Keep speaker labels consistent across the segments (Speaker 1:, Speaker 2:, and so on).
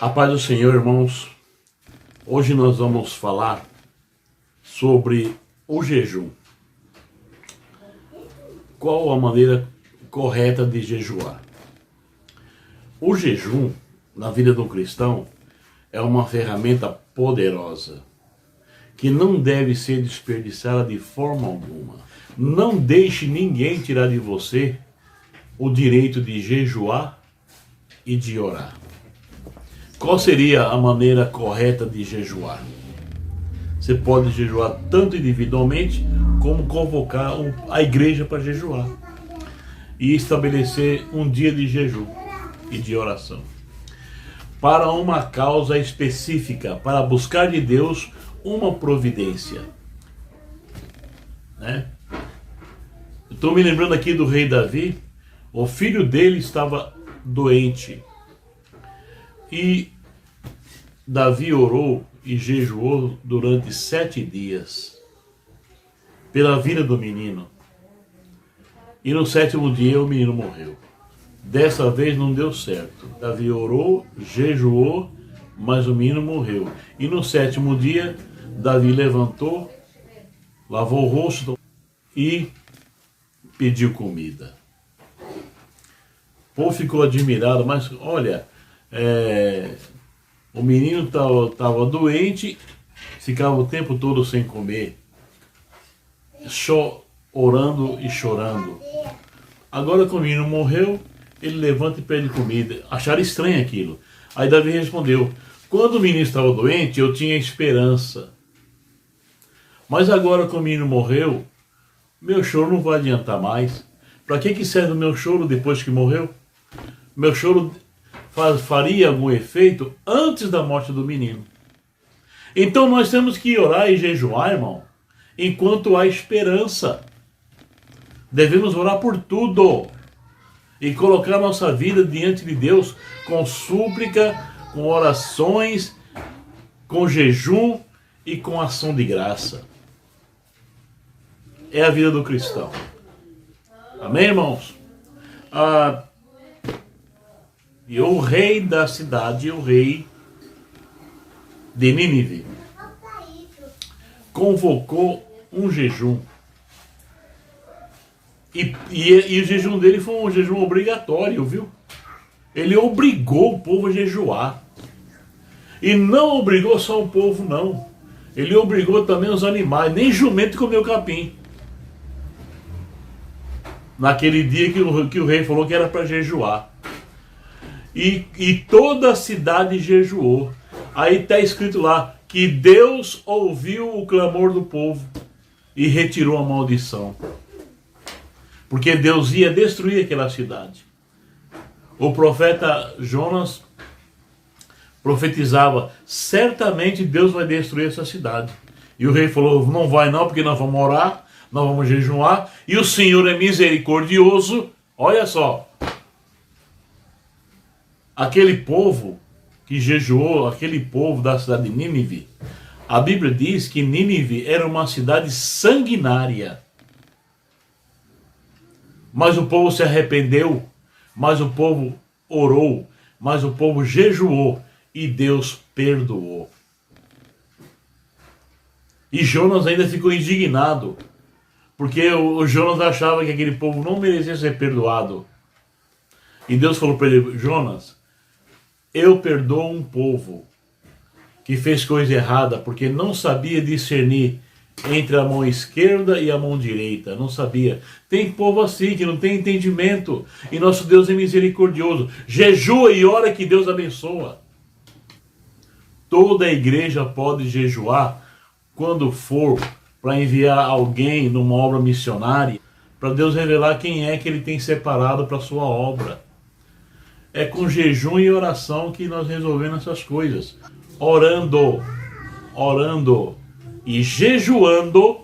Speaker 1: A paz do Senhor, irmãos. Hoje nós vamos falar sobre o jejum. Qual a maneira correta de jejuar? O jejum, na vida do cristão, é uma ferramenta poderosa que não deve ser desperdiçada de forma alguma. Não deixe ninguém tirar de você o direito de jejuar e de orar. Qual seria a maneira correta de jejuar? Você pode jejuar tanto individualmente, como convocar a igreja para jejuar. E estabelecer um dia de jejum e de oração. Para uma causa específica, para buscar de Deus uma providência. Estou me lembrando aqui do rei Davi. O filho dele estava doente. E Davi orou e jejuou durante 7 dias pela vida do menino. E no 7º dia o menino morreu. Dessa vez não deu certo. Davi orou, jejuou, mas o menino morreu. E no 7º dia, Davi levantou, lavou o rosto e pediu comida. O povo ficou admirado, mas olha... o menino estava doente, ficava o tempo todo sem comer, só orando e chorando. Agora que o menino morreu, ele levanta e pede comida. Acharam estranho aquilo. Aí Davi respondeu: quando o menino estava doente, eu tinha esperança. Mas agora que o menino morreu, meu choro não vai adiantar mais. Para que serve o meu choro depois que morreu? Meu choro faria algum efeito antes da morte do menino. Então nós temos que orar e jejuar, irmão, enquanto há esperança. Devemos orar por tudo e colocar nossa vida diante de Deus com súplica, com orações, com jejum e com ação de graça. É a vida do cristão. Amém, irmãos? E o rei da cidade, o rei de Nínive, convocou um jejum. E o jejum dele foi um jejum obrigatório, viu? Ele obrigou o povo a jejuar. E não obrigou só o povo, não. Ele obrigou também os animais. Nem jumento comeu capim. Naquele dia que o rei falou que era para jejuar. E toda a cidade jejuou. Aí está escrito lá que Deus ouviu o clamor do povo e retirou a maldição. Porque Deus ia destruir aquela cidade. O profeta Jonas profetizava: certamente Deus vai destruir essa cidade. E o rei falou: não vai não, porque nós vamos orar, nós vamos jejuar, e o Senhor é misericordioso. Olha só. Aquele povo que jejuou, aquele povo da cidade de Nínive, a Bíblia diz que Nínive era uma cidade sanguinária. Mas o povo se arrependeu, mas o povo orou, mas o povo jejuou e Deus perdoou. E Jonas ainda ficou indignado, porque o Jonas achava que aquele povo não merecia ser perdoado. E Deus falou para ele: Jonas, eu perdoo um povo que fez coisa errada porque não sabia discernir entre a mão esquerda e a mão direita. Não sabia. Tem povo assim que não tem entendimento. E nosso Deus é misericordioso. Jejua e ora que Deus abençoa. Toda a igreja pode jejuar quando for para enviar alguém numa obra missionária, para Deus revelar quem é que Ele tem separado para a sua obra. É com jejum e oração que nós resolvemos essas coisas. Orando e jejuando,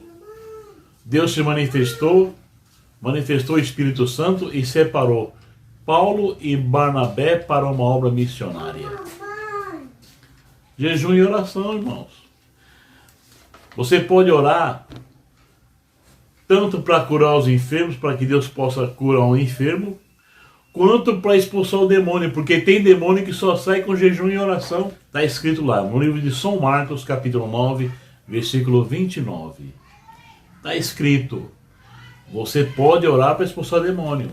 Speaker 1: Deus se manifestou o Espírito Santo e separou Paulo e Barnabé para uma obra missionária. Jejum e oração, irmãos. Você pode orar tanto para curar os enfermos, para que Deus possa curar um enfermo, quanto para expulsar o demônio, porque tem demônio que só sai com jejum e oração. Está escrito lá no livro de São Marcos, capítulo 9, versículo 29. Está escrito, você pode orar para expulsar o demônio.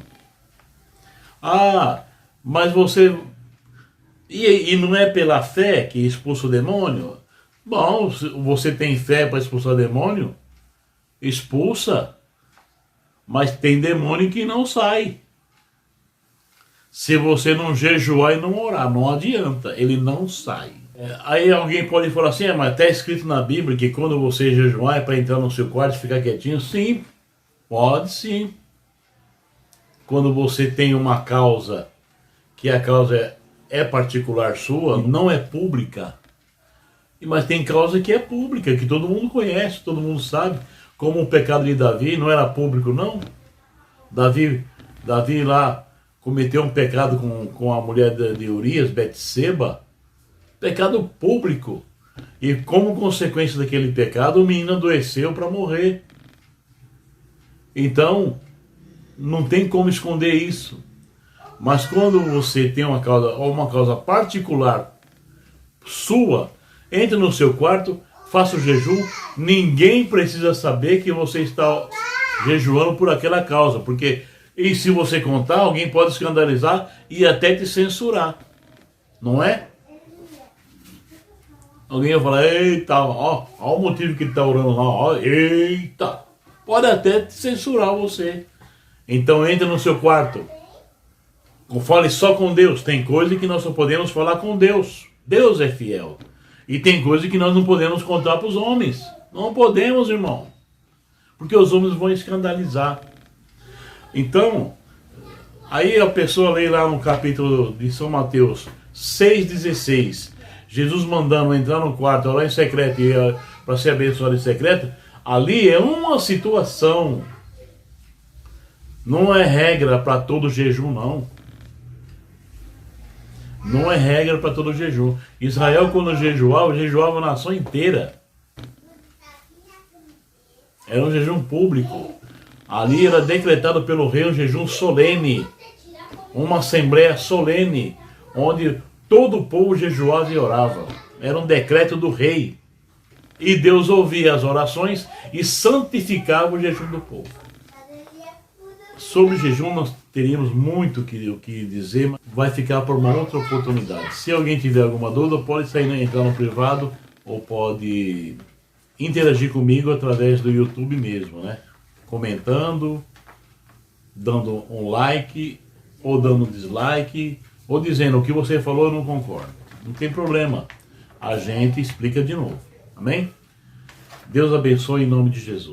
Speaker 1: Ah, mas você... E não é pela fé que expulsa o demônio? Bom, se você tem fé para expulsar o demônio, expulsa. Mas tem demônio que não sai. Se você não jejuar e não orar, não adianta, ele não sai. Aí alguém pode falar assim, mas está escrito na Bíblia que quando você jejuar é para entrar no seu quarto e ficar quietinho? Sim, pode sim. Quando você tem uma causa, que a causa é particular sua, não é pública, mas tem causa que é pública, que todo mundo conhece, todo mundo sabe, como o pecado de Davi não era público não. Davi lá cometeu um pecado com a mulher de Urias, Betseba, pecado público, e como consequência daquele pecado o menino adoeceu para morrer. Então não tem como esconder isso. Mas quando você tem uma causa particular sua, entre no seu quarto, faça o jejum, ninguém precisa saber que você está jejuando por aquela causa, porque e se você contar, alguém pode escandalizar e até te censurar, não é? Alguém vai falar, eita, ó o motivo que ele está orando lá, ó, eita, pode até te censurar você. Então entre no seu quarto, fale só com Deus. Tem coisa que nós só podemos falar com Deus, Deus é fiel. E tem coisa que nós não podemos contar para os homens, não podemos, irmão, porque os homens vão escandalizar. Então, aí a pessoa lê lá no capítulo de São Mateus 6,16, Jesus mandando entrar no quarto, lá em secreto, para ser abençoado em secreto, ali é uma situação, não é regra para todo jejum, não. Não é regra para todo jejum. Israel, quando jejuava a nação inteira. Era um jejum público. Ali era decretado pelo rei um jejum solene, uma assembleia solene, onde todo o povo jejuava e orava. Era um decreto do rei. E Deus ouvia as orações e santificava o jejum do povo. Sobre o jejum nós teríamos muito o que dizer, mas vai ficar por uma outra oportunidade. Se alguém tiver alguma dúvida, pode entrar no privado ou pode interagir comigo através do YouTube mesmo, né? Comentando, dando um like, ou dando um dislike, ou dizendo o que você falou eu não concordo. Não tem problema, a gente explica de novo. Amém? Deus abençoe em nome de Jesus.